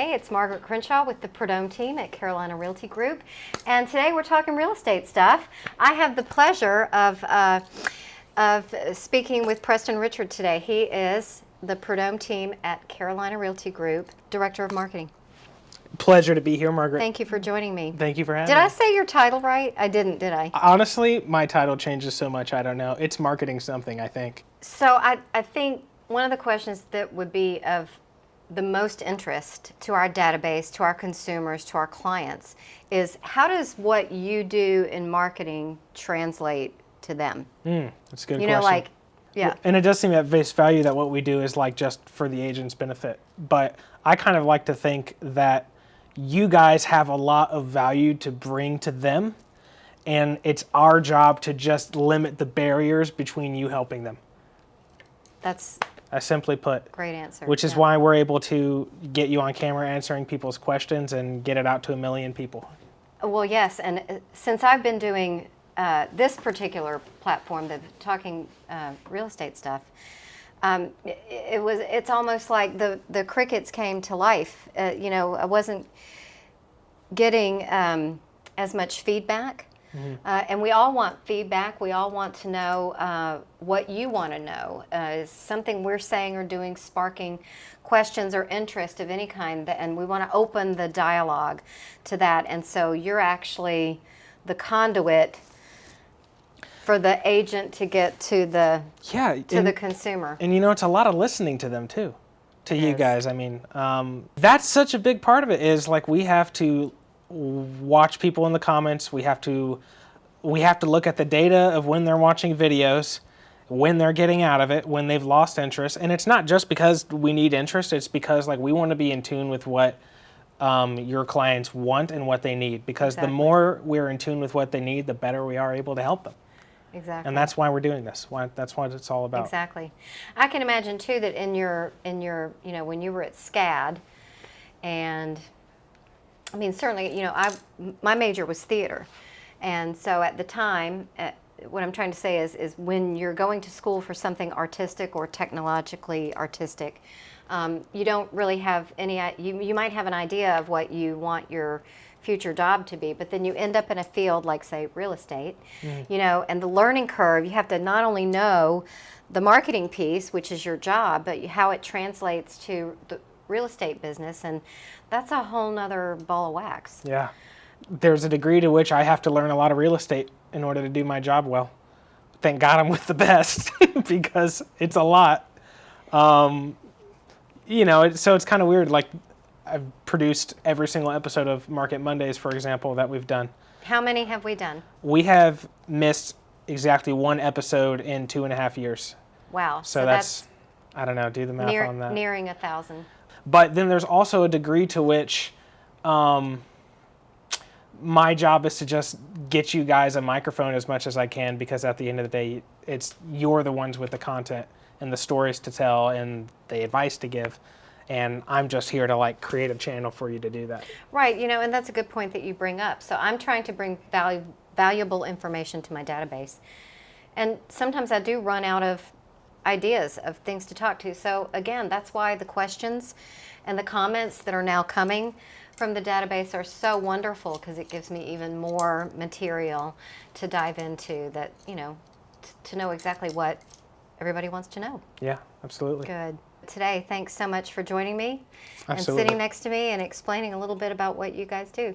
Hey, it's Margaret Crenshaw with the Prud'homme Team at Carolina Realty Group, and today we're talking real estate stuff. I have the pleasure of speaking with Preston Richard today. He is the Prud'homme Team at Carolina Realty Group, Director of Marketing. Pleasure to be here, Margaret. Thank you for joining me. Thank you for having me. Did I say your title right? I didn't, did I? Honestly, my title changes so much, I don't know. It's marketing something, I think. So I think one of the questions that would be of the most interest to our database, to our consumers, to our clients, is how does what you do in marketing translate to them? That's a good question. You know, like, yeah. And it does seem at face value that what we do is like just for the agent's benefit. But I kind of like to think that you guys have a lot of value to bring to them, and it's our job to just limit the barriers between you helping them. That's simply put. great answer. Which is why we're able to get you on camera answering people's questions and get it out to 1 million people. Well, yes, and since I've been doing this particular platform, the talking real estate stuff, it's almost like the crickets came to life. You know, I wasn't getting as much feedback. And we all want feedback. We all want to know what you want to know. Is something we're saying or doing sparking questions or interest of any kind? And we want to open the dialogue to that. And so you're actually the conduit for the agent to get to the the consumer. And you know, it's a lot of listening to them too, to you guys. I mean, that's such a big part of it. Is like we have to watch people in the comments. We have to look at the data of when they're watching videos, when they're getting out of it, when they've lost interest. And it's not just because we need interest, it's because like we want to be in tune with what your clients want and what they need, because the more we're in tune with what they need, the better we are able to help them. Exactly. And that's why we're doing this. That's what it's all about. Exactly. I can imagine too that in your you know, when you were at SCAD, and I mean, certainly, you know, my major was theater. And so at the time, what I'm trying to say is when you're going to school for something artistic or technologically artistic, you don't really have any, you might have an idea of what you want your future job to be, but then you end up in a field like, say, real estate, you know, and the learning curve, you have to not only know the marketing piece, which is your job, but how it translates to the real estate business, and that's a whole nother ball of wax. Yeah. There's a degree to which I have to learn a lot of real estate in order to do my job well. Thank God I'm with the best because it's a lot. You know, so it's kind of weird. Like I've produced every single episode of Market Mondays, for example, that we've done. How many have we done? We have missed exactly 1 episode in 2.5 years. Wow. So that's, I don't know, do the math on that. Nearing 1,000. But then there's also a degree to which my job is to just get you guys a microphone as much as I can, because at the end of the day, you're the ones with the content and the stories to tell and the advice to give. And I'm just here to like create a channel for you to do that. Right, you know, and that's a good point that you bring up. So I'm trying to bring valuable information to my database. And sometimes I do run out of ideas of things to talk to. So again, that's why the questions and the comments that are now coming from the database are so wonderful, because it gives me even more material to dive into that, you know, to know exactly what everybody wants to know. Yeah, absolutely. Good. Today, thanks so much for joining me and Absolutely. sitting next to me and explaining a little bit about what you guys do.